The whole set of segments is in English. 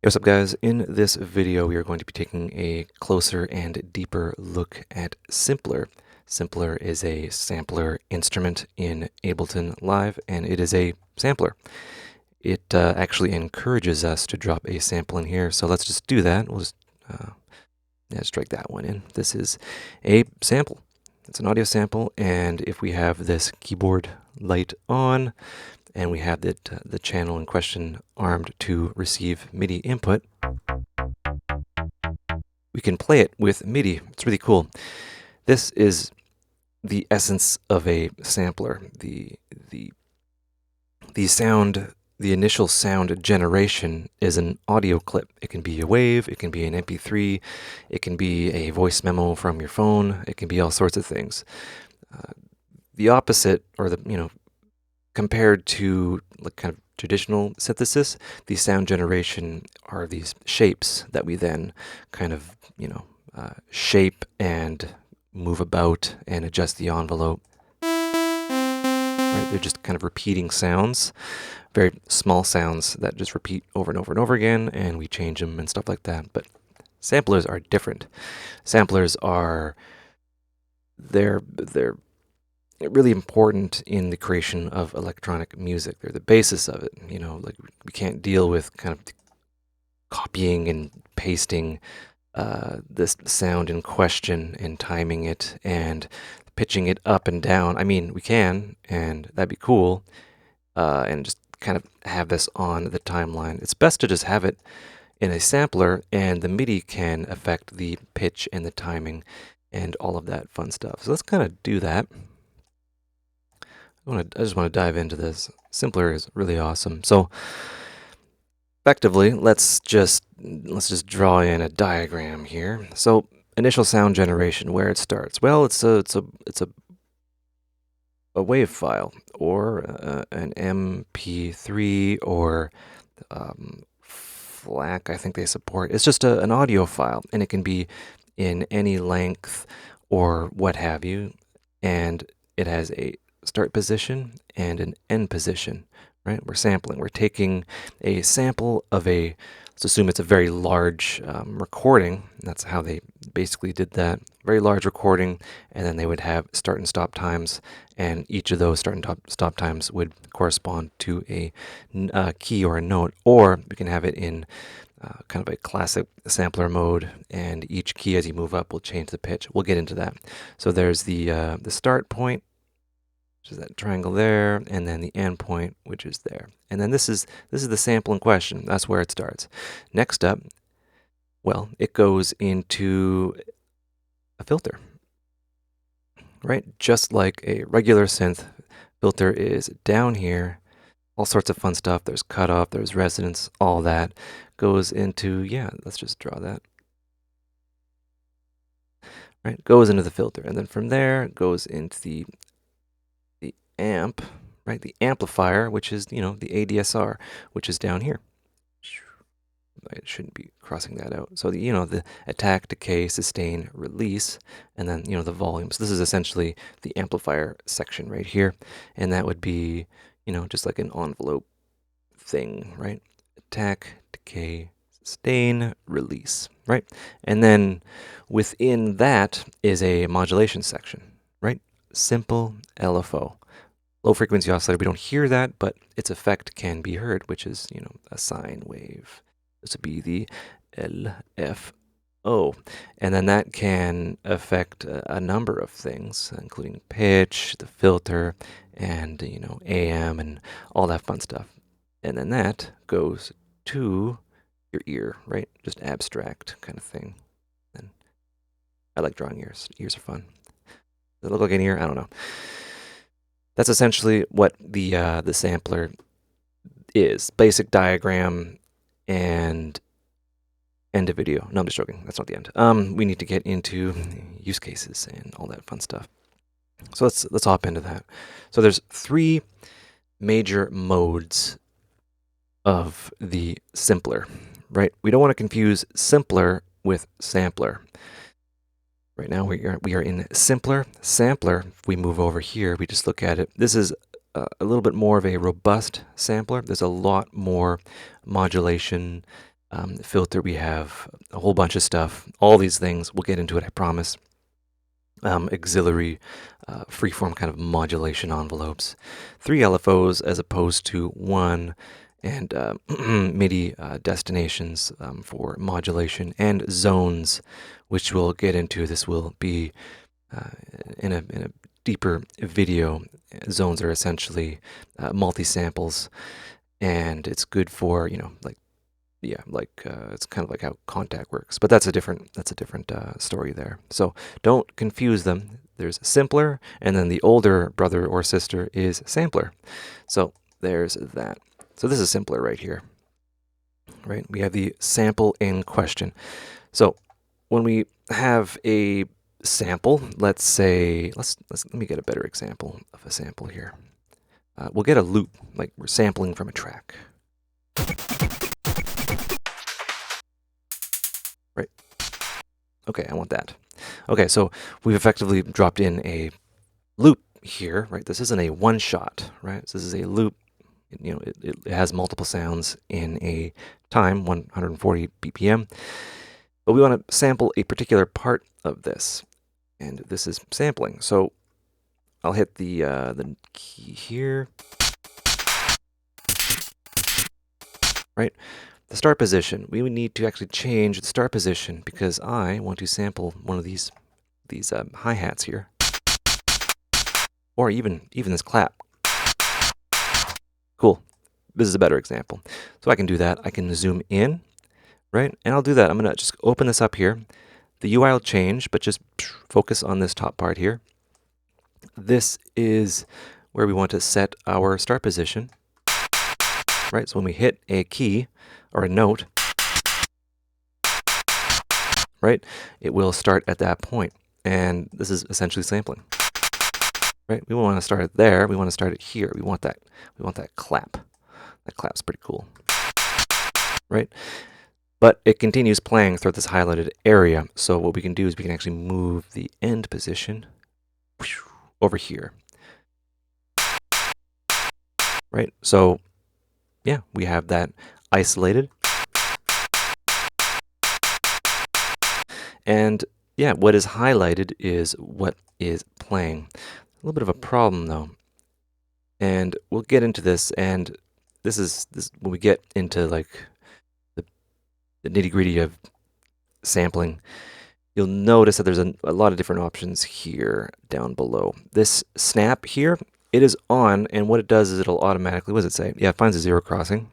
Hey, what's up, guys? In this video, we are going to be taking a closer and deeper look at Simpler. Simpler is a sampler instrument in Ableton Live, and it is a sampler. It actually encourages us to drop a sample in here, so let's just do that. We'll just drag that one in. This is a sample. It's an audio sample, and if we have this keyboard light on, and we have the channel in question armed to receive MIDI input, we can play it with MIDI. It's really cool. This is the essence of a sampler. The sound, the initial sound generation is an audio clip. It can be a wave, it can be an MP3, it can be a voice memo from your phone, it can be all sorts of things. The opposite, or compared to like kind of traditional synthesis, the sound generation are these shapes that we then kind of, shape and move about and adjust the envelope. Right? They're just kind of repeating sounds, very small sounds that just repeat over and over and over again, and we change them and stuff like that. But samplers are different. Samplers are they're really important in the creation of electronic music. They're the basis of it. Like we can't deal with kind of copying and pasting this sound in question and timing it and pitching it up and down. I mean, we can, and that'd be cool, and just kind of have this on the timeline. It's best to just have it in a sampler, and the MIDI can affect the pitch and the timing and all of that fun stuff. So let's kind of do that. I just want to dive into this. Simpler is really awesome. So effectively, let's just draw in a diagram here. So initial sound generation, where it starts. Well, it's a wave file, or an MP3, or FLAC. I think they support. It's just an audio file, and it can be in any length or what have you, and it has a start position and an end position, right? We're sampling. We're taking a sample of let's assume it's a very large recording. That's how they basically did that. Very large recording, and then they would have start and stop times, and each of those start and stop times would correspond to a key or a note, or we can have it in kind of a classic sampler mode, and each key as you move up will change the pitch. We'll get into that. So there's the start point, which is that triangle there, and then the end point, which is there. And then this is the sample in question. That's where it starts. Next up, well, it goes into a filter, right? Just like a regular synth, filter is down here. All sorts of fun stuff. There's cutoff, there's resonance, all that goes into, let's just draw that. Right, goes into the filter, and then from there goes into the amp, right? The amplifier, which is, the ADSR, which is down here. I shouldn't be crossing that out. So the attack, decay, sustain, release, and then the volumes. This is essentially the amplifier section right here, and that would be just like an envelope thing, right? Attack, decay, sustain, release, right? And then within that is a modulation section, right? Simple LFO. Low frequency oscillator, we don't hear that, but its effect can be heard, which is, a sine wave. This would be the LFO. And then that can affect a number of things, including pitch, the filter, and, AM, and all that fun stuff. And then that goes to your ear, right? Just abstract kind of thing. And I like drawing ears. Ears are fun. Does it look like an ear? I don't know. That's essentially what the sampler is. Basic diagram and end of video. No, I'm just joking. That's not the end. We need to get into use cases and all that fun stuff. So let's hop into that. So there's 3 major modes of the simpler, right? We don't want to confuse simpler with sampler. Right now we are in simpler. Sampler, if we move over here, we just look at it. This is a little bit more of a robust sampler. There's a lot more modulation, filter. We have a whole bunch of stuff. All these things. We'll get into it, I promise. Auxiliary, freeform kind of modulation envelopes. 3 LFOs as opposed to 1, and MIDI destinations for modulation, and zones, which we'll get into. This will be in a deeper video. Zones are essentially multi-samples, and it's good for, it's kind of like how Contact works, but that's a different story there. So don't confuse them. There's simpler, and then the older brother or sister is sampler. So there's that. So this is simpler right here. Right? We have the sample in question. So when we have a sample, let's say, let me get a better example of a sample here. We'll get a loop, like we're sampling from a track. Right. Okay, I want that. Okay, so we've effectively dropped in a loop here, right? This isn't a one-shot, right? So this is a loop. It has multiple sounds in a time, 140 BPM. But we want to sample a particular part of this, and this is sampling. So I'll hit the key here, right? The start position. We would need to actually change the start position because I want to sample one of these hi-hats here, or even this clap. Cool. This is a better example. So I can do that. I can zoom in, right? And I'll do that. I'm going to just open this up here. The UI will change, but just focus on this top part here. This is where we want to set our start position, right? So when we hit a key or a note, right, it will start at that point. And this is essentially sampling, right? We want to start it there. We want to start it here. We want that clap. That clap's pretty cool, right? But it continues playing throughout this highlighted area. So what we can do is we can actually move the end position over here, right? So yeah, we have that isolated. And yeah, what is highlighted is what is playing. A little bit of a problem though. And we'll get into this, and this is when we get into like the nitty-gritty of sampling. You'll notice that there's a lot of different options here down below. This snap here, it is on, and what it does is it'll automatically, what does it say? Yeah, it finds a zero crossing,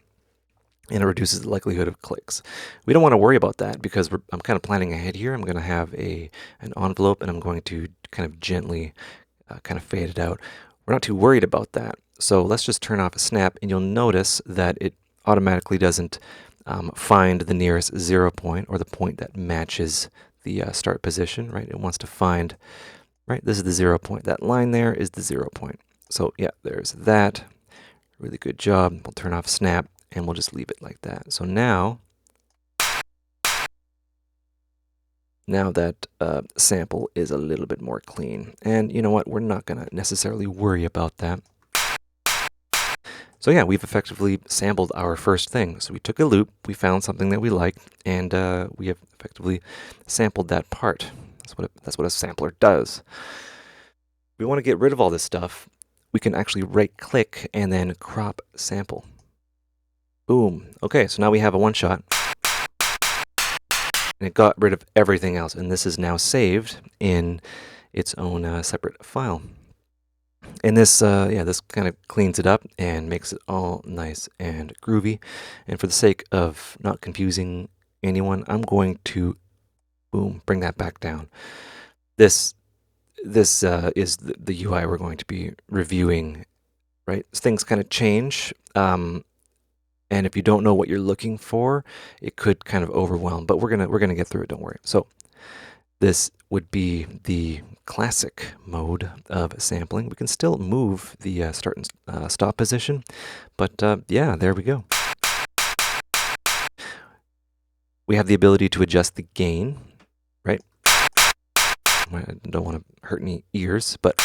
and it reduces the likelihood of clicks. We don't want to worry about that because I'm kind of planning ahead here. I'm going to have an envelope, and I'm going to kind of gently kind of fade it out. We're not too worried about that. So let's just turn off a snap, and you'll notice that it automatically doesn't find the nearest 0 point or the point that matches the start position, right? It wants to find, right, this is the 0 point. That line there is the 0 point. So yeah, there's that. Really good job. We'll turn off snap, and we'll just leave it like that. So now that sample is a little bit more clean. And you know what? We're not going to necessarily worry about that. So yeah, we've effectively sampled our first thing. So we took a loop, we found something that we like, and we have effectively sampled that part. That's what a sampler does. We want to get rid of all this stuff. We can actually right-click and then crop sample. Boom. Okay, so now we have a one-shot. And it got rid of everything else, and this is now saved in its own separate file. And this, this kind of cleans it up and makes it all nice and groovy. And for the sake of not confusing anyone, I'm going to, boom, bring that back down. This is the UI we're going to be reviewing, right? Things kind of change. And if you don't know what you're looking for, it could kind of overwhelm. But we're gonna get through it. Don't worry. So this would be the classic mode of sampling. We can still move the start and stop position, but yeah, there we go. We have the ability to adjust the gain, right? I don't want to hurt any ears, but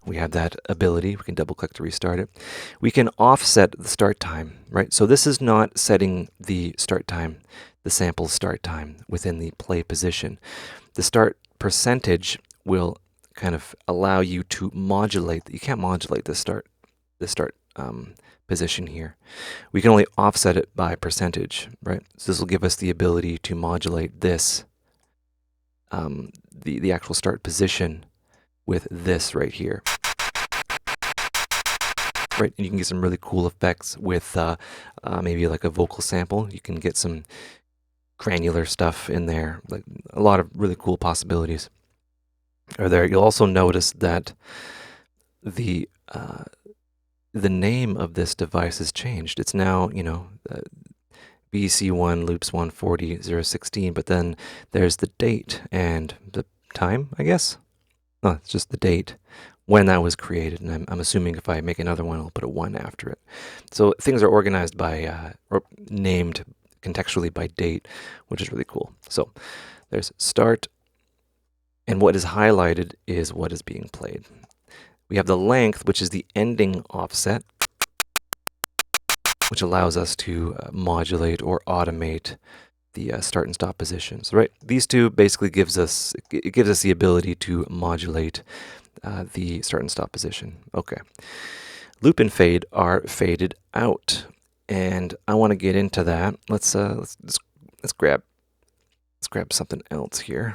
we have that ability. We can double click to restart it. We can offset the start time, right? So this is not setting the start time. the sample start time within the play position. The start percentage will kind of allow you to modulate. You can't modulate the start position here. We can only offset it by percentage, right? So this will give us the ability to modulate this, the actual start position with this right here. Right, and you can get some really cool effects with maybe like a vocal sample. You can get some granular stuff in there, like a lot of really cool possibilities are there. You'll also notice that the name of this device has changed. It's now, BC1 loops 140.016, but then there's the date and the time, I guess. Oh, it's just the date when that was created, and I'm assuming if I make another one, I'll put a 1 after it. So things are organized by, or named contextually by date, which is really cool. So there's start, and what is highlighted is what is being played. We have the length, which is the ending offset, which allows us to modulate or automate the start and stop positions. Right, these two basically gives us the ability to modulate the start and stop position. Okay, loop and fade are faded out, and I want to get into that. Let's grab something else here.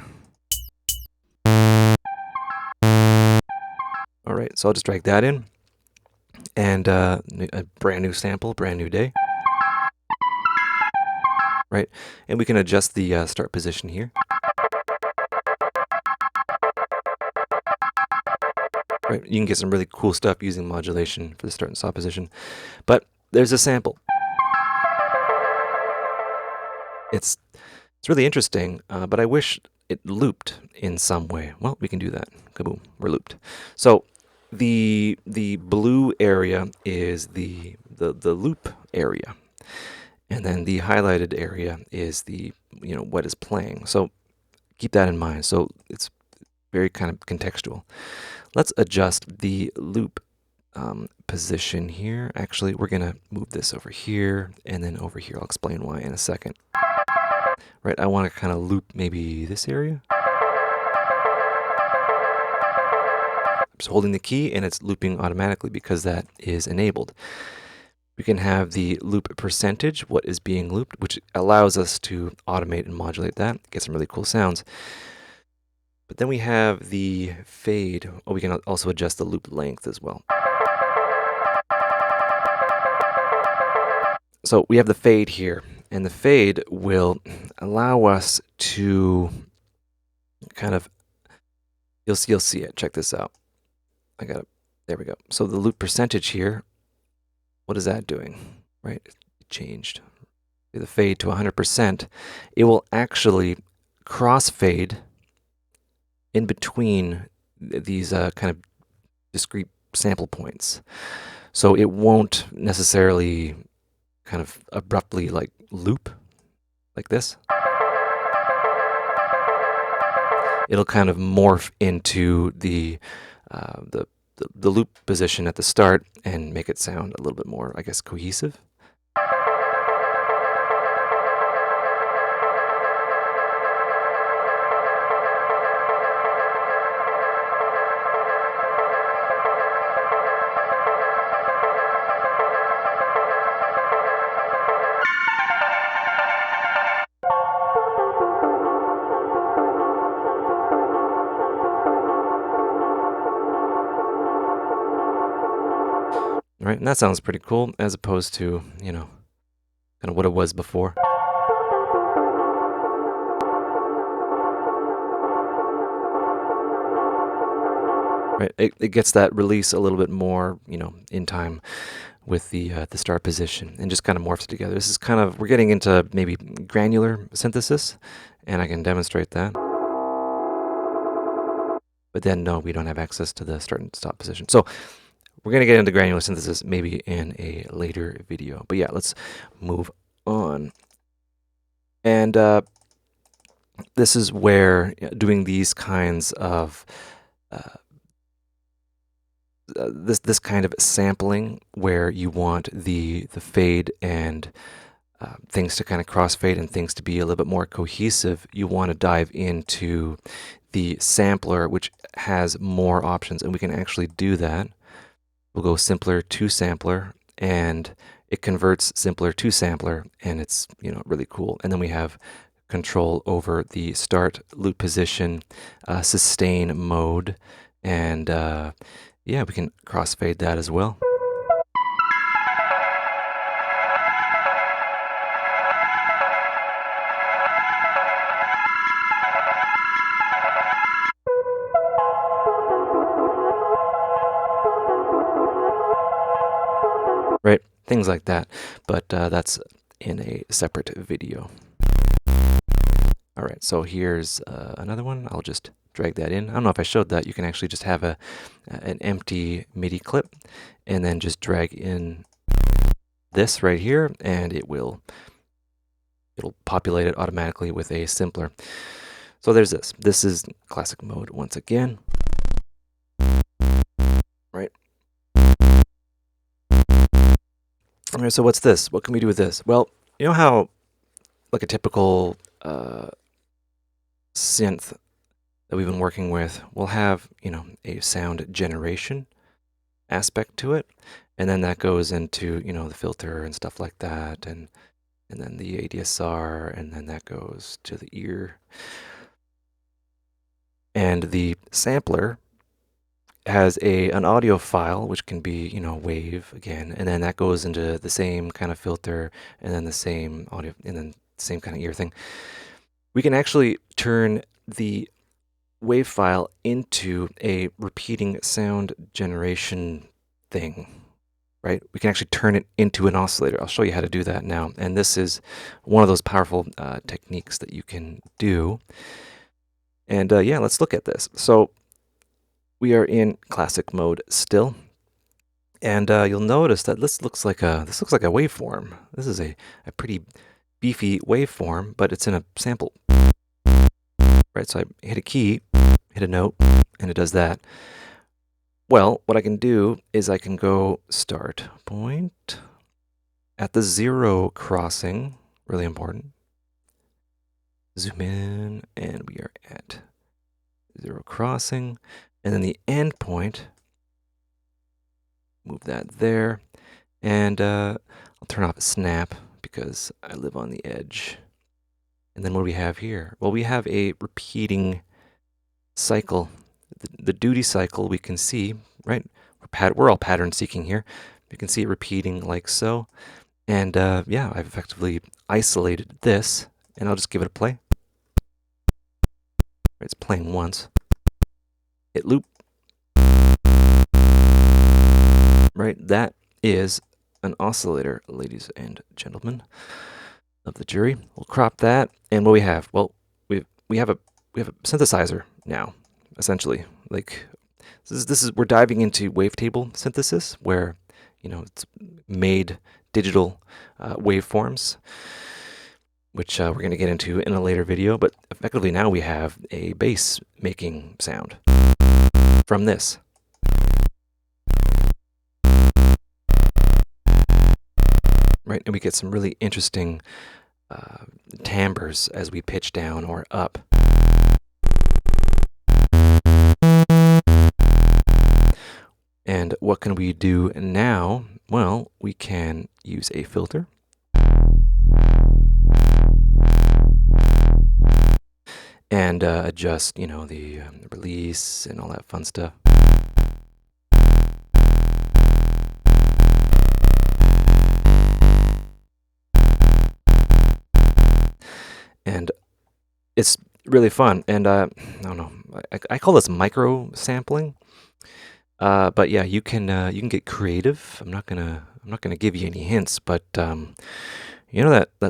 All right, so I'll just drag that in, and a brand new sample, brand new day. Right, and we can adjust the start position here. Right, you can get some really cool stuff using modulation for the start and stop position. But there's a sample. It's really interesting, but I wish it looped in some way. Well, we can do that. Kaboom, we're looped. So the blue area is the loop area, and then the highlighted area is the what is playing. So keep that in mind. So it's very kind of contextual. Let's adjust the loop position here. Actually, we're going to move this over here and then over here. I'll explain why in a second. Right, I want to kind of loop maybe this area. I'm just holding the key and it's looping automatically because that is enabled. We can have the loop percentage, what is being looped, which allows us to automate and modulate that, get some really cool sounds. But then we have the fade. Oh, we can also adjust the loop length as well. So we have the fade here, and the fade will allow us to kind of, you'll see it. Check this out. I got it. There we go. So the loop percentage here, what is that doing? Right? It changed. The fade to 100%. It will actually crossfade in between these kind of discrete sample points. So it won't necessarily kind of abruptly like loop like this. It'll kind of morph into the loop position at the start and make it sound a little bit more, I guess, cohesive. Right, and that sounds pretty cool as opposed to, kind of what it was before. Right, it gets that release a little bit more, in time with the start position, and just kind of morphs it together. This is kind of, we're getting into maybe granular synthesis, and I can demonstrate that. But then, no, we don't have access to the start and stop position. So we're going to get into granular synthesis maybe in a later video. But yeah, let's move on. And this is where doing these kinds of this kind of sampling, where you want the fade and things to kind of crossfade and things to be a little bit more cohesive, you want to dive into the sampler, which has more options, and we can actually do that. We'll go simpler to sampler, and it converts simpler to sampler, and it's really cool. And then we have control over the start, loop position, sustain mode, and yeah, we can crossfade that as well. Right, things like that, but that's in a separate video. All right, so here's another one. I'll just drag that in. I don't know if I showed that. You can actually just have an empty MIDI clip and then just drag in this right here, and it'll populate it automatically with a simpler. So there's this. This is classic mode once again. Right. All right, so what's this? What can we do with this? Well, you know how like a typical synth that we've been working with will have, a sound generation aspect to it, and then that goes into, the filter and stuff like that, and then the ADSR, and then that goes to the ear. And the sampler has an audio file, which can be, wave again, and then that goes into the same kind of filter, and then the same audio, and then same kind of ear thing. We can actually turn the wave file into a repeating sound generation thing, right? We can actually turn it into an oscillator. I'll show you how to do that now. And this is one of those powerful techniques that you can do. And yeah, let's look at this. So we are in classic mode still. And you'll notice that this looks like a waveform. This is a pretty beefy waveform, but it's in a sample. Right, so I hit a key, hit a note, and it does that. Well, what I can do is I can go start point at the 0 crossing, really important. Zoom in, and we are at 0 crossing. And then the end point, move that there. And I'll turn off snap because I live on the edge. And then what do we have here? Well, we have a repeating cycle. The duty cycle we can see, right? We're all pattern seeking here. You can see it repeating like so. And yeah, I've effectively isolated this, and I'll just give it a play. It's playing once. Hit loop. Right, that is an oscillator, ladies and gentlemen of the jury. We'll crop that, and what we have? Well, we have a synthesizer now, essentially. Like this is we're diving into wavetable synthesis, where it's made digital waveforms, which we're going to get into in a later video. But effectively now we have a bass making sound from this. Right, and we get some really interesting timbres as we pitch down or up. And what can we do now? Well, we can use a filter. And adjust, the release and all that fun stuff. And it's really fun. And I don't know, I call this micro sampling. But yeah, you can get creative. I'm not gonna give you any hints, but that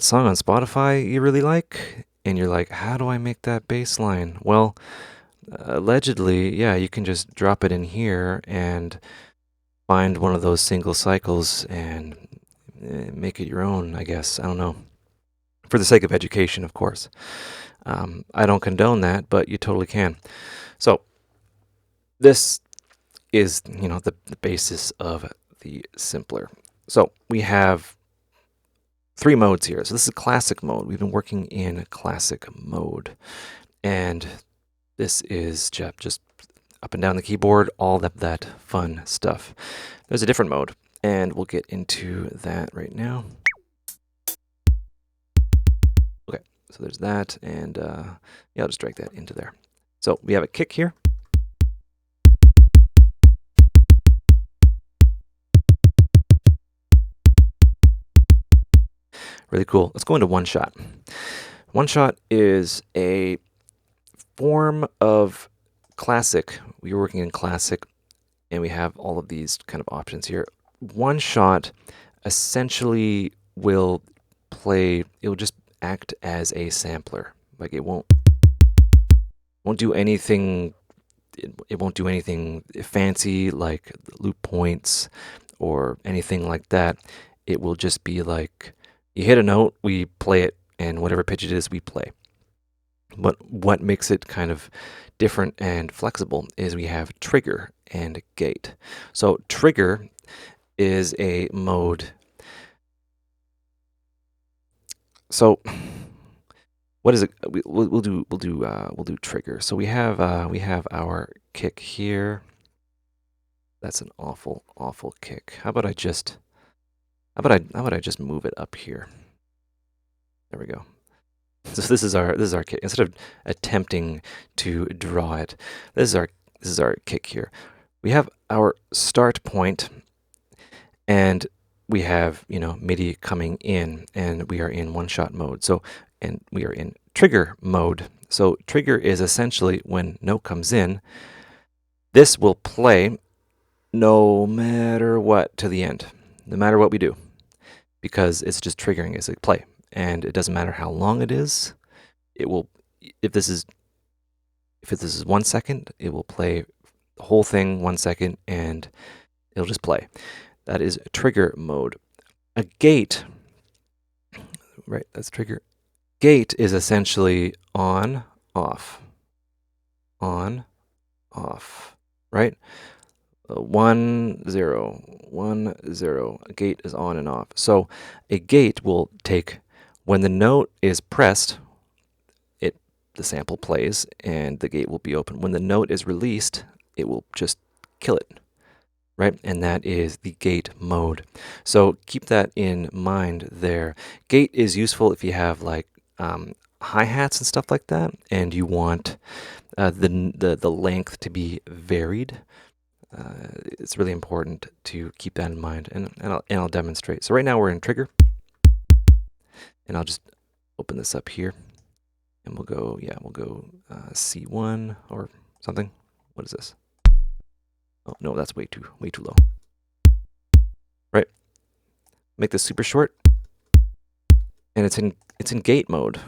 song on Spotify you really like, and you're like, how do I make that bass line? Well, allegedly, yeah, you can just drop it in here and find one of those single cycles and make it your own, I guess. I don't know. For the sake of education, of course. I don't condone that, but you totally can. So this is, the basis of the simpler. So we have three modes here. So this is classic mode. We've been working in classic mode. And this is just up and down the keyboard, all that fun stuff. There's a different mode, and we'll get into that right now. Okay, so there's that, and yeah, I'll just drag that into there. So we have a kick here. Really cool. Let's go into one shot. One shot is a form of classic. We were working in classic, and we have all of these kind of options here. One shot essentially will play, it will just act as a sampler. Like it won't do anything, it won't do anything fancy like loop points or anything like that. It will just be like, you hit a note, we play it, and whatever pitch it is, we play. But what makes it kind of different and flexible is we have trigger and gate. So trigger is a mode. So what is it? We'll do trigger. So we have our kick here. That's an awful kick. How about I just move it up here? There we go. So this is our kick. Instead of attempting to draw it, this is our kick here. We have our start point, and we have, you know, MIDI coming in, and we are in one-shot mode. So, and we are in trigger mode. So trigger is essentially when note comes in, this will play no matter what to the end, no matter what we do, because it's just triggering. It's like play, and it doesn't matter how long it is. It will, if this is 1 second, it will play the whole thing 1 second, and it'll just play. That is trigger mode. A gate, right? That's trigger. Gate is essentially on, off, right? 1 0 1 0. A gate is on and off. So a gate will take, when the note is pressed, the sample plays and the gate will be open. When the note is released, it will just kill it, right? And that is the gate mode. So keep that in mind there. Gate is useful if you have like hi-hats and stuff like that, and you want the length to be varied. It's really important to keep that in mind, and I'll demonstrate. So right now we're in trigger, and I'll just open this up here. And we'll go, yeah, we'll go C1 or something. What is this? Oh, no, that's way too low. Right? Make this super short. And it's in gate mode.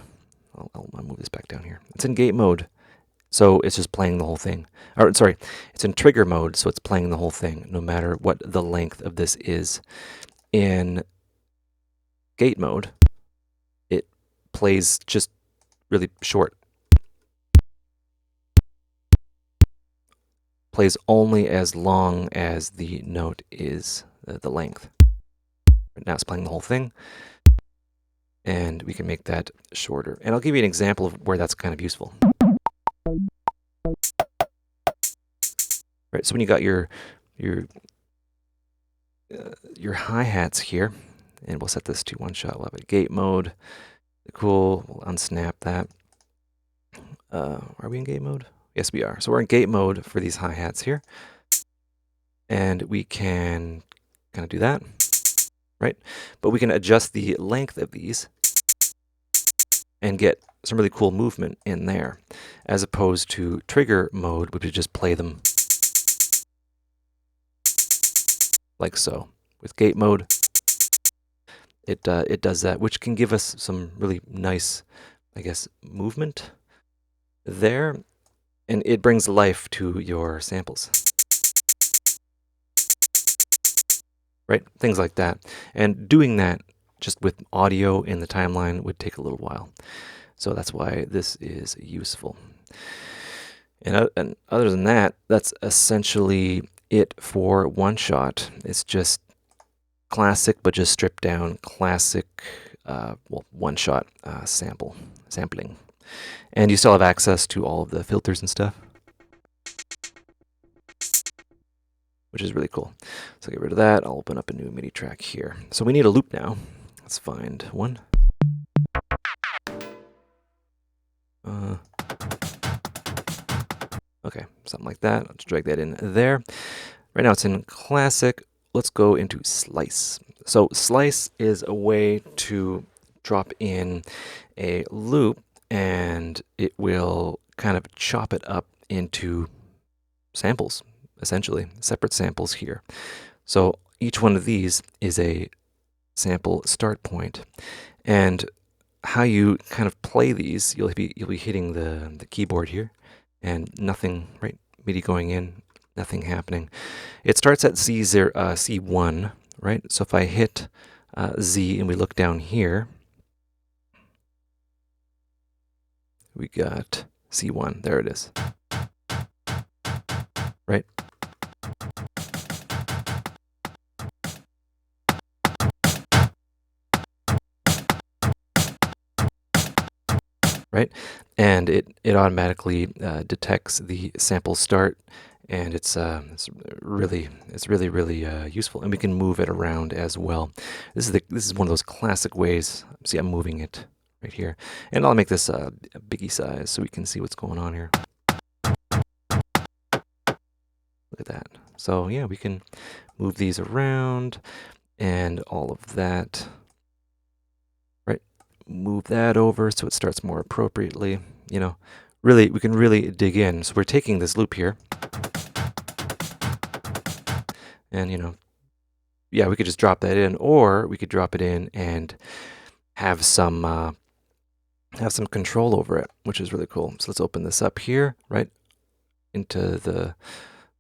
I'll move this back down here. It's in gate mode. So it's just playing the whole thing. Or sorry, it's in trigger mode, so it's playing the whole thing, no matter what the length of this is. In gate mode, it plays just really short. Plays only as long as the note is the length. Now it's playing the whole thing, and we can make that shorter. And I'll give you an example of where that's kind of useful. Right, so when you got your hi-hats here, and we'll set this to one shot. We'll have a gate mode. Cool. We'll unsnap that. Are we in gate mode? Yes, we are. So we're in gate mode for these hi-hats here. And we can kind of do that, right? But we can adjust the length of these and get some really cool movement in there, as opposed to trigger mode, which would just play them like so. With gate mode, it does that, which can give us some really nice, I guess, movement there, and it brings life to your samples. Right? Things like that. And doing that just with audio in the timeline would take a little while. So that's why this is useful. And other than that, that's essentially it for one shot. It's just classic, but just stripped down, classic well, one-shot sampling. And you still have access to all of the filters and stuff, which is really cool. So get rid of that. I'll open up a new MIDI track here. So we need a loop now. Let's find one. Okay, something like that. Let's drag that in there. Right now it's in classic. Let's go into slice. So slice is a way to drop in a loop, and it will kind of chop it up into samples, essentially, separate samples here. So each one of these is a sample start point. And how you kind of play these, you'll be hitting the keyboard here, and nothing, right? MIDI going in, nothing happening. It starts at C0, C1, right? So if I hit Z and we look down here, we got C1. There it is, right? Right, and it automatically detects the sample start, and it's really useful, and we can move it around as well. This is one of those classic ways. See, I'm moving it right here, and I'll make this a biggie size so we can see what's going on here. Look at that. So yeah, we can move these around and all of that. Move that over so it starts more appropriately. You know, really, we can really dig in. So we're taking this loop here, and you know, yeah, we could just drop that in, or we could drop it in and have some control over it, which is really cool. So let's open this up here, right into the.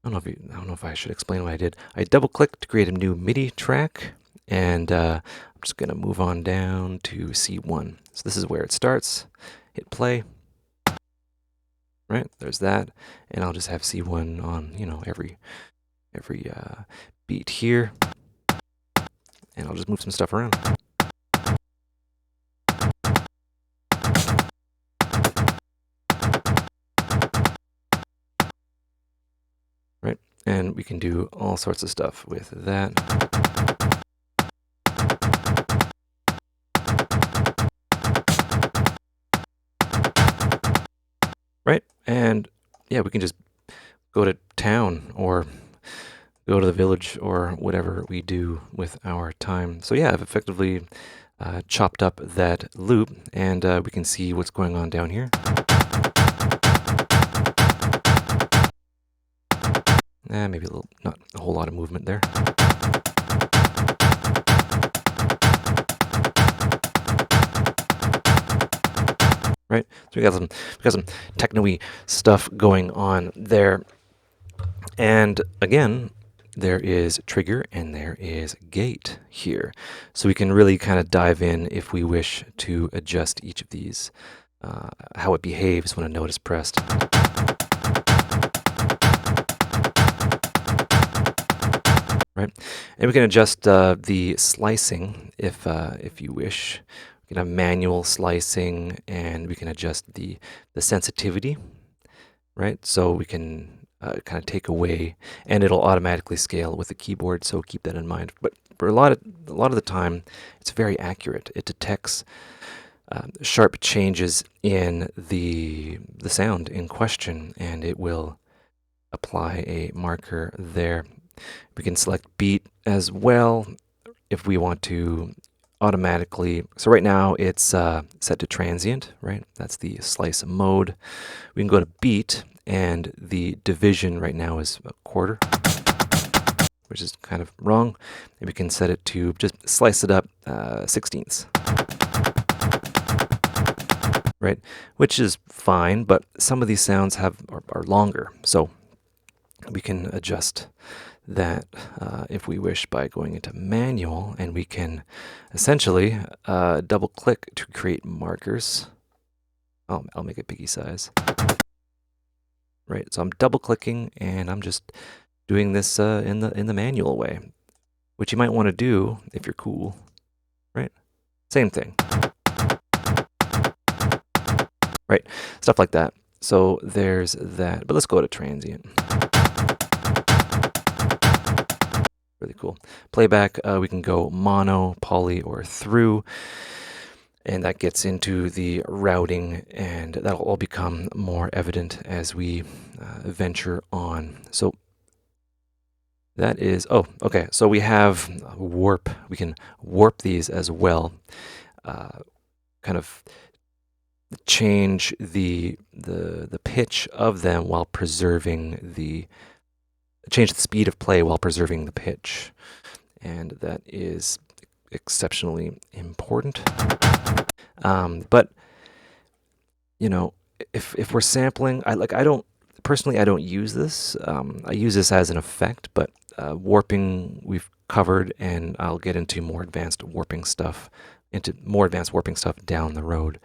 I don't know if I should explain what I did. I double-clicked to create a new MIDI track, and I'm just going to move on down to C1. So this is where it starts. Hit play. Right, there's that, and I'll just have C1 on, you know, every beat here, and I'll just move some stuff around. Right, and we can do all sorts of stuff with that. Right, and yeah, we can just go to town or go to the village or whatever we do with our time. So yeah, I've effectively chopped up that loop, and we can see what's going on down here. Maybe not a whole lot of movement there. Right, so we got some techno-y stuff going on there, and again, there is trigger and there is gate here, so we can really kind of dive in if we wish to adjust each of these, how it behaves when a note is pressed. Right, and we can adjust the slicing if you wish. We can have manual slicing, and we can adjust the sensitivity, right? So we can kind of take away, and it'll automatically scale with the keyboard. So keep that in mind. But for a lot of the time, it's very accurate. It detects sharp changes in the sound in question, and it will apply a marker there. We can select beat as well if we want to automatically. So right now it's set to transient, right? That's the slice mode. We can go to beat, and the division right now is a quarter, which is kind of wrong. And we can set it to just slice it up 16ths, right? Which is fine, but some of these sounds are longer, so we can adjust that if we wish by going into manual, and we can essentially double click to create markers. I'll make it biggie size. Right, so I'm double clicking, and I'm just doing this in the manual way, which you might want to do if you're cool, right? Same thing. Right, stuff like that. So there's that, but let's go to transient. Really cool. Playback, we can go mono, poly, or through, and that gets into the routing, and that'll all become more evident as we venture on. So that is, oh, okay, so we have warp. We can warp these as well, kind of change the pitch of them while preserving change the speed of play while preserving the pitch, and that is exceptionally important. But you know, if we're sampling, I don't use this. I use this as an effect, but warping we've covered, and I'll get into more advanced warping stuff down the road.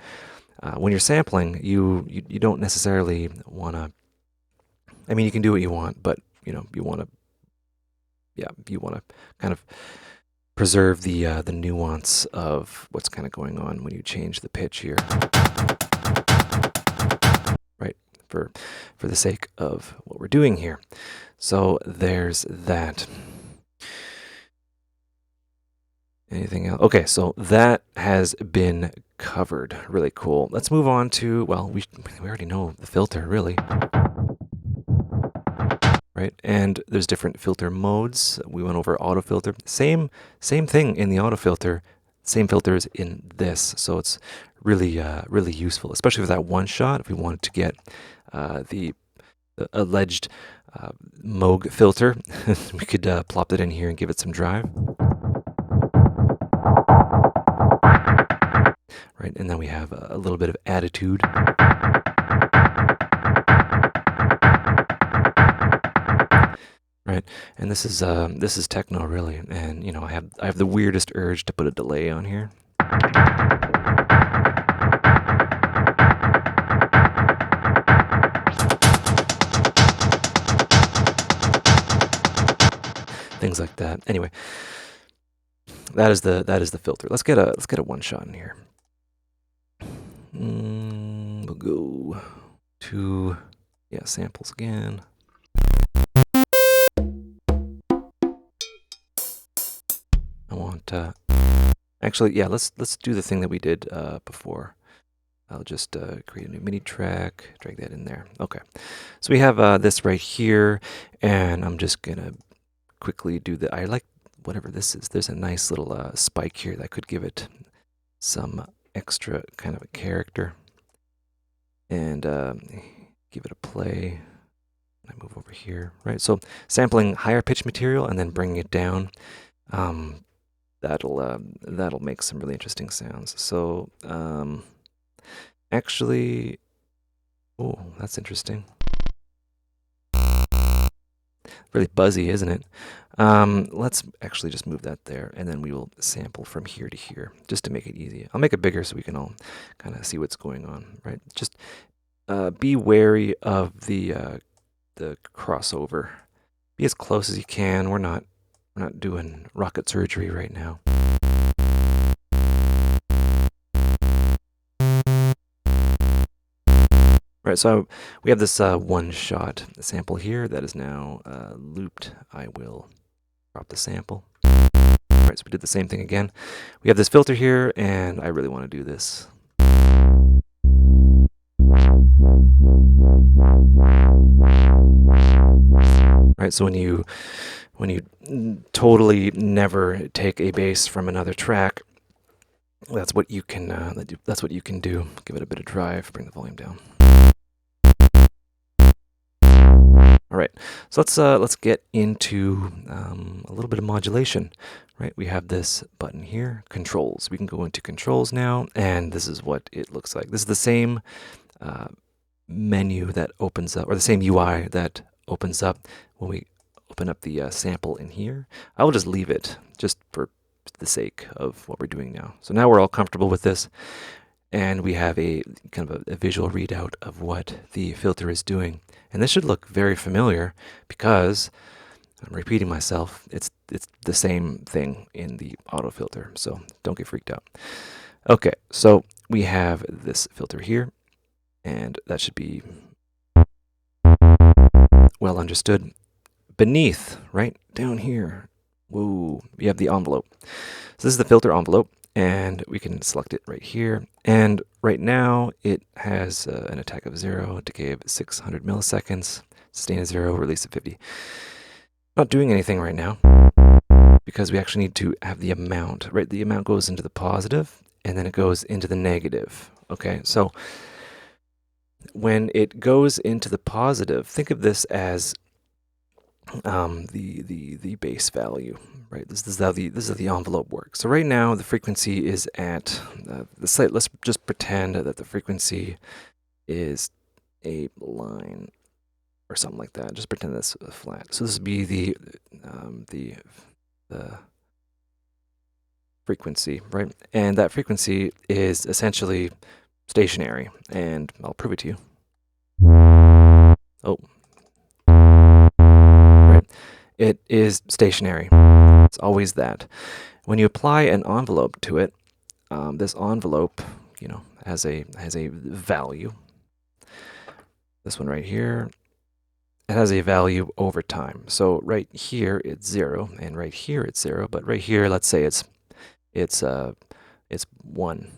When you're sampling, you don't necessarily want to. I mean, you can do what you want, but you want to kind of preserve the nuance of what's kind of going on when you change the pitch here, right? For the sake of what we're doing here. So there's that. Anything else? Okay, so that has been covered. Really cool. Let's move on to, well, we already know the filter, really. Right, and there's different filter modes. We went over auto filter. Same thing in the auto filter. Same filters in this. So it's really really useful, especially for that one shot. If we wanted to get the alleged Moog filter, we could plop that in here and give it some drive. Right, and then we have a little bit of attitude. Right, and this is techno, really, and I have the weirdest urge to put a delay on here. Things like that. Anyway, that is the filter. Let's get a one shot in here. We'll go to samples again. I want actually let's do the thing that we did before. I'll just create a new MIDI track, drag that in there. Okay, so we have this right here, and I'm just gonna quickly do I like whatever this is. There's a nice little spike here that could give it some extra kind of a character, and give it a play. I move over here, right? So sampling higher pitch material and then bringing it down. That'll make some really interesting sounds. So actually, oh, that's interesting. Really buzzy, isn't it? Let's actually just move that there, and then we will sample from here to here, just to make it easy. I'll make it bigger so we can all kind of see what's going on, right? Just be wary of the crossover. Be as close as you can. We're not doing rocket surgery right now. Right, so we have this one shot sample here that is now looped. I will drop the sample. Right, so we did the same thing again. We have this filter here, and I really want to do this. Right, so when you totally never take a bass from another track, that's what you can do. Give it a bit of drive, bring the volume down. All right, so let's get into a little bit of modulation. Right, we have this button here, controls. We can go into controls now, and this is what it looks like. This is the same menu that opens up, or the same UI that opens up when we open up the sample in here. I will just leave it just for the sake of what we're doing now. So now we're all comfortable with this, and we have a kind of a visual readout of what the filter is doing. And this should look very familiar because, I'm repeating myself, it's it's the same thing in the auto filter, so don't get freaked out. Okay, so we have this filter here, and that should be well understood. Beneath, right down here, whoa, we have the envelope. So this is the filter envelope, and we can select it right here. And right now it has an attack of 0, decay of 600 milliseconds, sustain of 0, release of 50. Not doing anything right now because we actually need to have the amount, right? The amount goes into the positive and then it goes into the negative. Okay, so when it goes into the positive, think of this as the base value, right? This is how the envelope works. So right now the frequency is at the site. Let's just pretend that the frequency is a line or something like that. Just pretend that's flat. So this would be the frequency, right? And that frequency is essentially stationary, and I'll prove it to you. Oh. Right. It is stationary. It's always that. When you apply an envelope to it, this envelope, you know, has a value. This one right here, it has a value over time. So right here it's 0, and right here it's 0. But right here, let's say it's 1,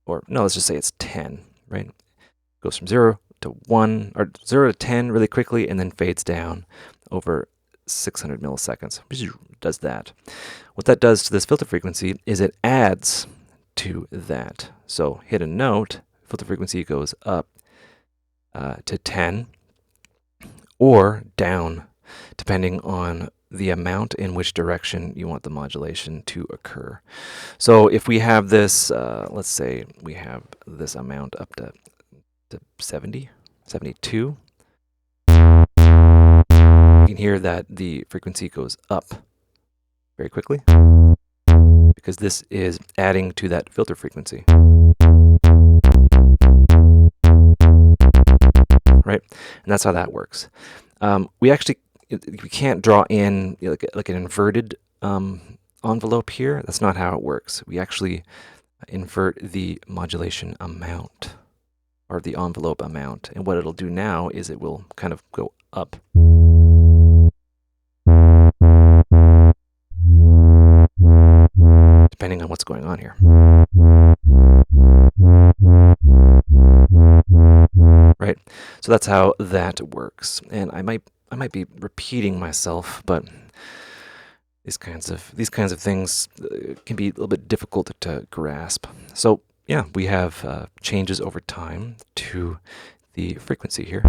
or no, let's just say it's 10. Right? It goes from 0 to 1, or 0 to 10 really quickly, and then fades down over 600 milliseconds. It does that. What that does to this filter frequency is it adds to that. So hit a note, filter frequency goes up to 10 or down, depending on the amount in which direction you want the modulation to occur. So if we have this, let's say we have this amount up to 70, 72, you can hear that the frequency goes up very quickly because this is adding to that filter frequency. Right? And that's how that works. We can't draw in like an inverted envelope here. That's not how it works. We actually invert the modulation amount, or the envelope amount. And what it'll do now is it will kind of go up. Depending on what's going on here. Right? So that's how that works. And I might be repeating myself, but these kinds of things can be a little bit difficult to grasp. So yeah, we have changes over time to the frequency here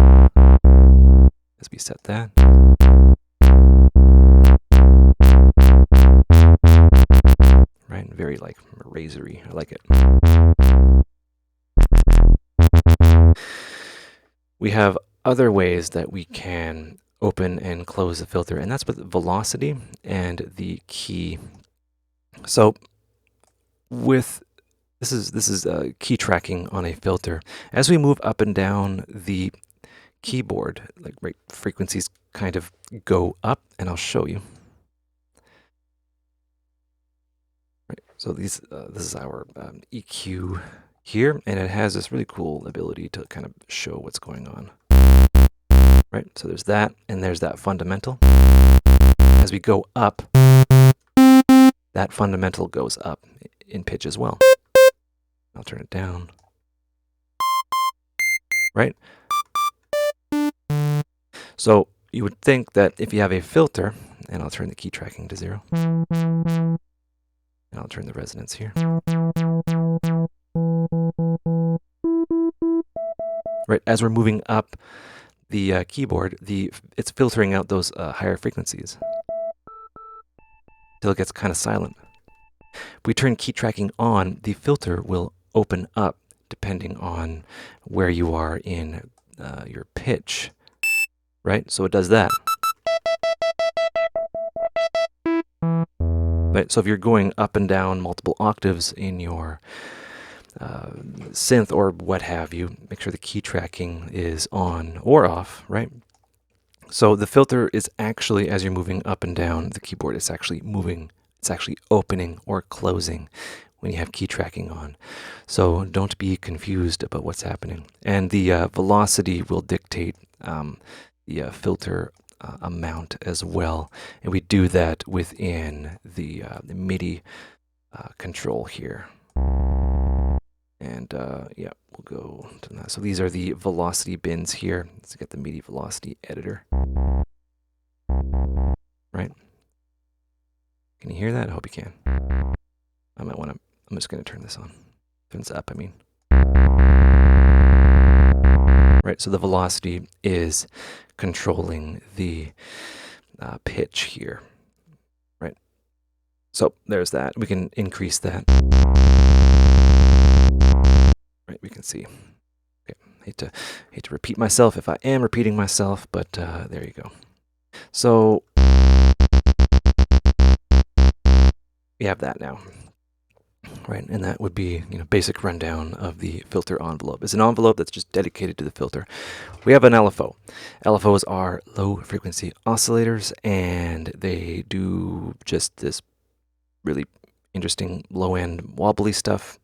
as we set that. Right, very like razory. I like it. We have other ways that we can open and close the filter, and that's with velocity and the key. So with this is key tracking on a filter. As we move up and down the keyboard, like right, frequencies kind of go up, and I'll show you. Right, so this is our EQ here, and it has this really cool ability to kind of show what's going on. Right, so there's that, and there's that fundamental. As we go up, that fundamental goes up in pitch as well. I'll turn it down. Right? So you would think that if you have a filter, and I'll turn the key tracking to 0, and I'll turn the resonance here. Right, as we're moving up the keyboard, it's filtering out those higher frequencies till it gets kind of silent. If we turn key tracking on, the filter will open up depending on where you are in your pitch, right? So it does that. Right, so if you're going up and down multiple octaves in your synth or what have you, make sure the key tracking is on or off, right? So the filter is actually, as you're moving up and down the keyboard, it's actually moving, it's actually opening or closing when you have key tracking on. So don't be confused about what's happening. And the velocity will dictate the filter amount as well. And we do that within the MIDI control here. And yeah, we'll go to that. So these are the velocity bins here. Let's get the MIDI velocity editor. Right? Can you hear that? I hope you can. I might want to, I'm just going to turn this on. Turn this up, I mean. Right, so the velocity is controlling the pitch here. Right? So there's that. We can increase that. Right, we can see. Okay, hate to repeat myself if I am repeating myself, but there you go. So we have that now. Right, and that would be, basic rundown of the filter envelope. It's an envelope that's just dedicated to the filter. We have an LFO. LFOs are low frequency oscillators, and they do just this really interesting low end wobbly stuff,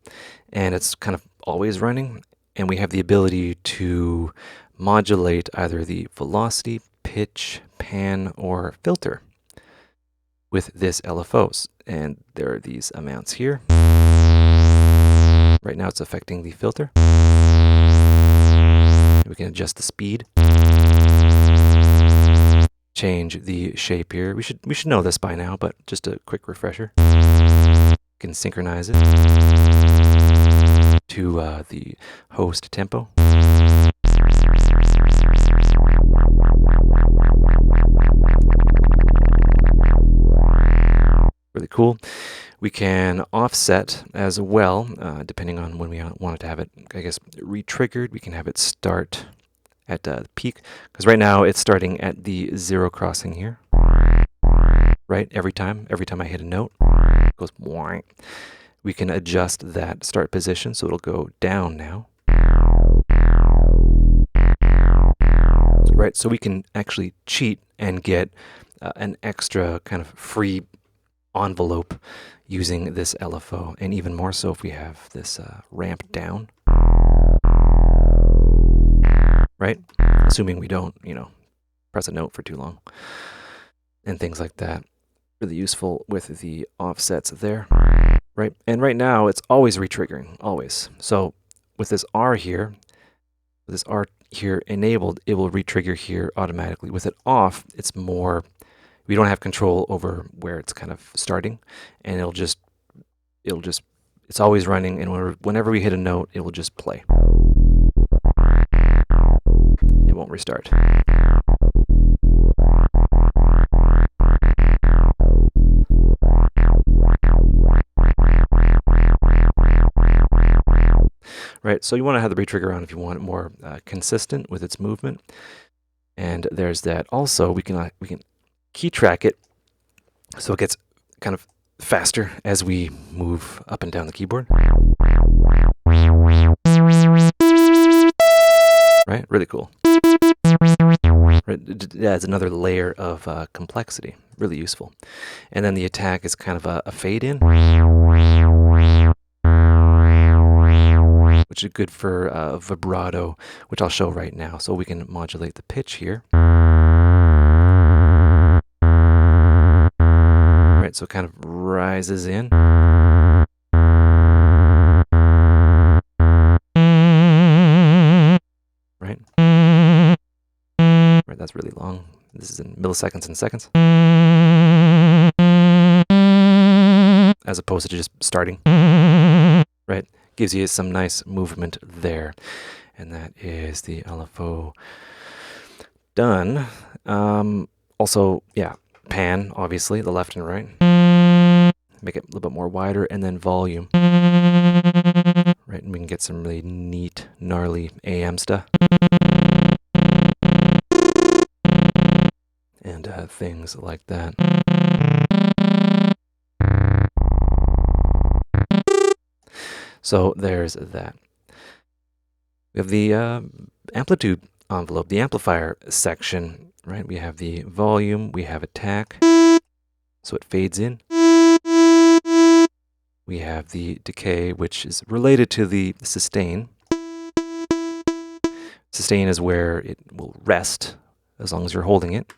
and it's kind of always running. And we have the ability to modulate either the velocity, pitch, pan, or filter with this LFOs. And there are these amounts here. Right now it's affecting the filter. We can adjust the speed. Change the shape here. We should know this by now, but just a quick refresher. We can synchronize it to the host tempo. Really cool. We can offset as well, depending on when we want to have it, I guess, re-triggered. We can have it start at the peak, because right now it's starting at the 0 crossing here. Right, every time I hit a note, it goes boing. We can adjust that start position, so it'll go down now. Right, so we can actually cheat and get an extra kind of free envelope using this LFO, and even more so if we have this ramp down. Right, assuming we don't, press a note for too long, and things like that. Really useful with the offsets there. Right, and right now it's always re-triggering, always. So with this R here, enabled, it will re-trigger here automatically. With it off, it's more, we don't have control over where it's kind of starting, and it's always running, and whenever we hit a note, it will just play. It won't restart. Right, so you want to have the re-trigger on if you want it more consistent with its movement. And there's that. Also, we can key track it so it gets kind of faster as we move up and down the keyboard. Right, really cool. Right, it adds another layer of complexity. Really useful. And then the attack is kind of a fade in, which is good for vibrato, which I'll show right now. So we can modulate the pitch here. Right, so it kind of rises in. Right? Right, that's really long. This is in milliseconds and seconds. As opposed to just starting. Right? Gives you some nice movement there. And that is the LFO done. Also, yeah, pan, obviously, the left and right. Make it a little bit more wider, and then volume. Right, and we can get some really neat, gnarly AM stuff. And things like that. So there's that. We have the amplitude envelope, the amplifier section. right? We have the volume, we have attack, so it fades in. We have the decay, which is related to the sustain. Sustain is where it will rest as long as you're holding it.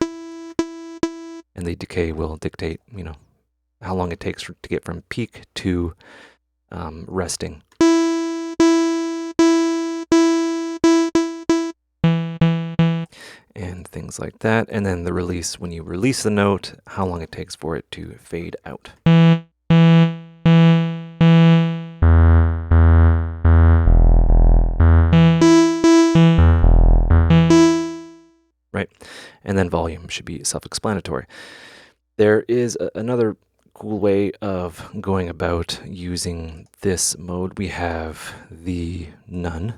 And the decay will dictate, how long it takes to get from peak to resting. And things like that. And then the release, when you release the note, how long it takes for it to fade out. Right? And then volume should be self-explanatory. There is another cool way of going about using this mode. We have the none,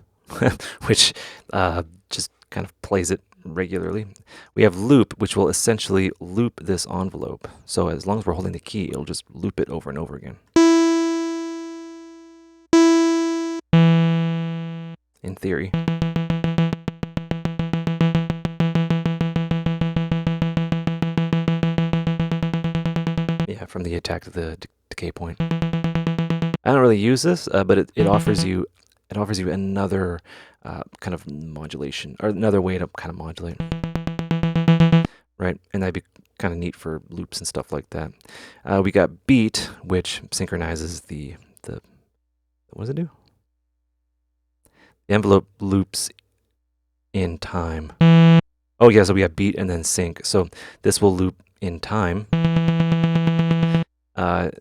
which just kind of plays it regularly. We have loop, which will essentially loop this envelope. So as long as we're holding the key, it'll just loop it over and over again. In theory. Yeah, from the attack to the decay point. I don't really use this, but it offers you another kind of modulation, or another way to kind of modulate. Right, and that'd be kind of neat for loops and stuff like that. We got beat, which synchronizes the what does it do? The envelope loops in time. Oh yeah, so we have beat and then sync. So this will loop in time.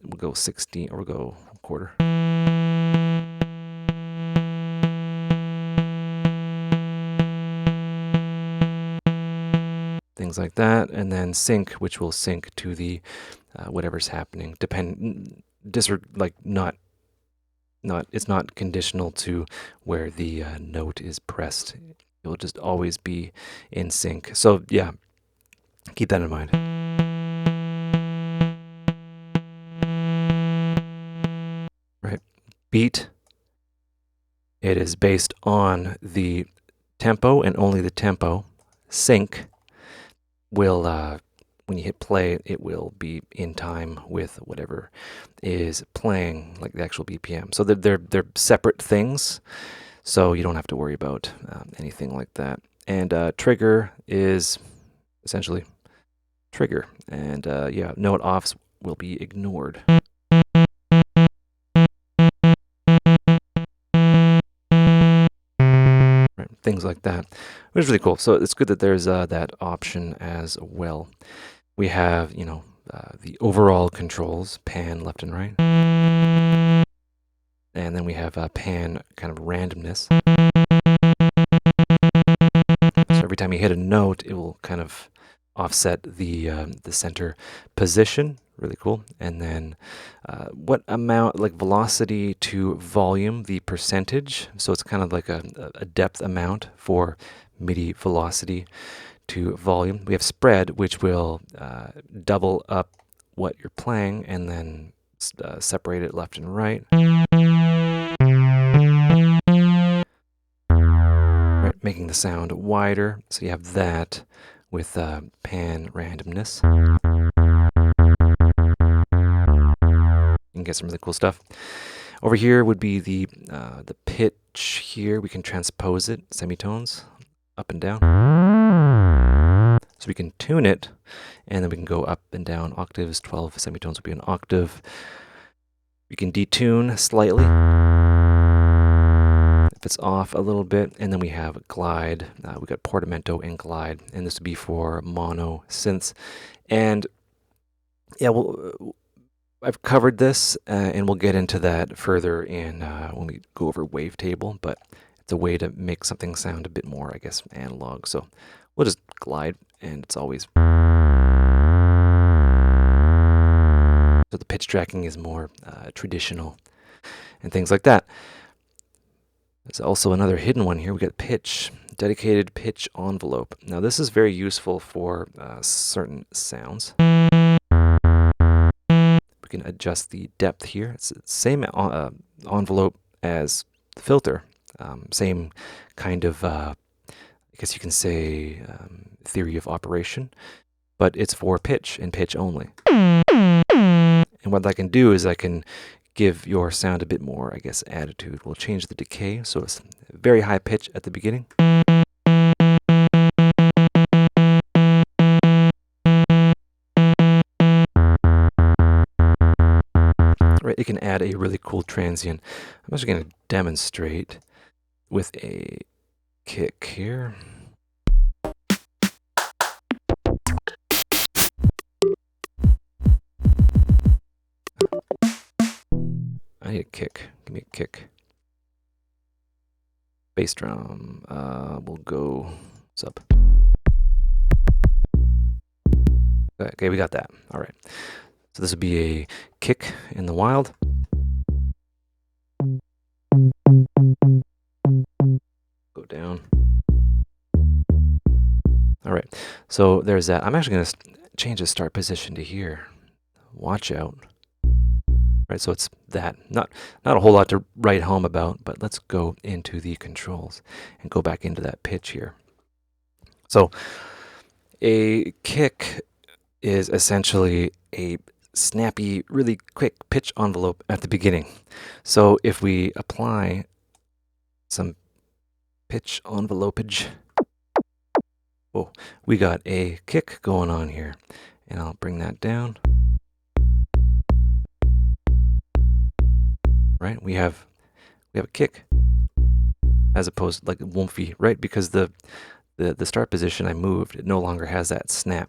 We'll go 16, or we'll go quarter. Things like that, and then sync, which will sync to the whatever's happening. It's not conditional to where the note is pressed. It will just always be in sync. So yeah, keep that in mind. Right, beat. It is based on the tempo and only the tempo. Sync will, when you hit play, it will be in time with whatever is playing, like the actual BPM. So they're separate things, so you don't have to worry about anything like that. And trigger is essentially trigger, and yeah, note offs will be ignored. Things like that, which is really cool. So it's good that there's that option as well. We have, the overall controls, pan left and right. And then we have pan kind of randomness. So every time you hit a note, it will kind of offset the center position. Really cool. And then what amount, like velocity to volume, the percentage. So it's kind of like a depth amount for MIDI velocity to volume. We have spread, which will double up what you're playing and then separate it left and right. Right, making the sound wider. So you have that with pan randomness. You can get some really cool stuff. Over here would be the pitch here. We can transpose it, semitones, up and down. So we can tune it, and then we can go up and down octaves. 12 semitones would be an octave. We can detune slightly if it's off a little bit, and then we have glide. We got portamento and glide, and this would be for mono synths. And yeah, I've covered this, and we'll get into that further in when we go over wavetable, but it's a way to make something sound a bit more, I guess, analog. So we'll just glide, and it's always... So the pitch tracking is more traditional and things like that. There's also another hidden one here. We got pitch, dedicated pitch envelope. Now this is very useful for certain sounds. We can adjust the depth here. It's the same envelope as the filter. Same kind of guess you can say, theory of operation, but it's for pitch and pitch only. And what I can do is I can give your sound a bit more, I guess, attitude. We'll change the decay, so it's very high pitch at the beginning. Right, it can add a really cool transient. I'm actually going to demonstrate with a kick here. I need a kick. Give me a kick. Bass drum. We'll go sub. Okay, we got that. All right. So this would be a kick in the wild. Go down. All right. So there's that. I'm actually going to change the start position to here. Watch out. Right, so it's that. Not a whole lot to write home about, but let's go into the controls and go back into that pitch here. So a kick is essentially a snappy, really quick pitch envelope at the beginning. So if we apply some pitch envelopage, oh, we got a kick going on here. And I'll bring that down. Right, we have a kick as opposed to like woomphy, right? Because the start position I moved, it no longer has that snap.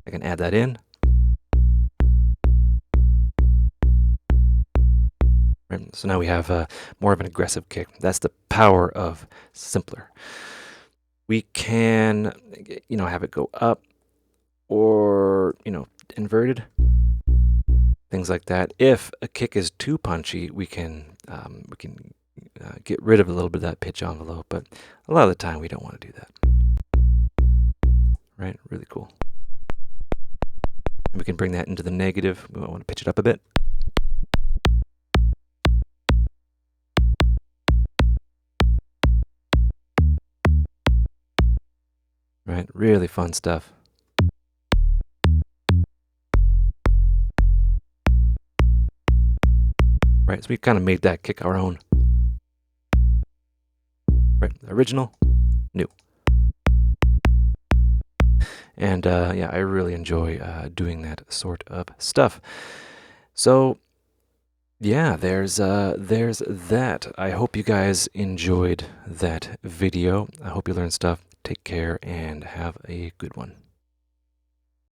I can add that in. Right, so now we have more of an aggressive kick. That's the power of simpler. We can, have it go up or, inverted. Things like that. If a kick is too punchy, we can get rid of a little bit of that pitch envelope, but a lot of the time we don't want to do that. Right? Really cool. We can bring that into the negative. We might want to pitch it up a bit. Right? Really fun stuff. Right, so we kind of made that kick our own. Right, original, new. And yeah, I really enjoy doing that sort of stuff. So yeah, there's that. I hope you guys enjoyed that video. I hope you learned stuff. Take care and have a good one.